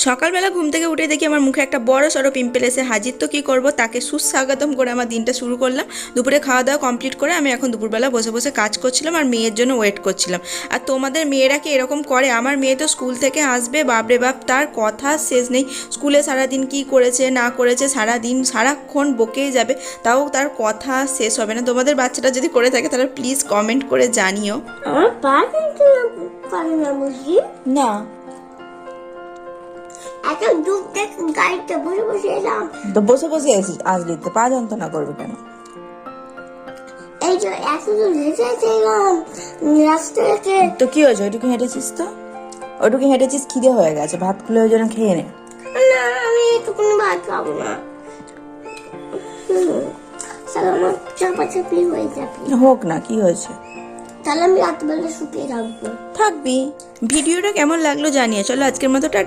সকালবেলা ঘুম থেকে উঠে দেখি আমার মুখে একটা বড় সড়ো পিম্পল এসে হাজির। তো কী করবো, তাকে সুস্বাগতম করে আমার দিনটা শুরু করলাম। দুপুরে খাওয়া দাওয়া কমপ্লিট করে আমি এখন দুপুরবেলা বসে বসে কাজ করছিলাম আর মেয়ের জন্য ওয়েট করছিলাম। আর তোমাদের মেয়েরা কি এরকম করে? আমার মেয়ে তো স্কুল থেকে আসবে, বাপরে বাপ, তার কথা শেষ নেই। স্কুলে সারাদিন কি করেছে না করেছে, সারাদিন সারাক্ষণ বকেই যাবে, তাও তার কথা শেষ হবে না। তোমাদের বাচ্চাটা যদি করে থাকে তাহলে প্লিজ কমেন্ট করে জানিও। আমার পা কিন্তু করে না বুঝি না, এত দূর থেকে গাড়িতে বসে বসে এলাম। তো বসে বসে আসলি তো পা যন্ত্রণা করবে কেন? এই যে এত দূর হেঁটে এলাম রাস্তা থেকে। তো কি হয়েছে, ওইটুকু হেঁটেছিস? তো ওইটুকু হেঁটেছিস, খিদে হয়ে গেছে, ভাতগুলো ওই জন্য খেয়ে নে। না আমি এটুকুনি ভাত খাবো না। তাহলে আমার চাপাচাপি হয়ে যাবে। হোক না, কি হয়েছে? তাহলে আমি রাতবেলা শুকিয়ে থাকবো। থাকবি। ভিডিওটা কেমন লাগলো জানিয়ে চলো, আজকের মতো টাটা।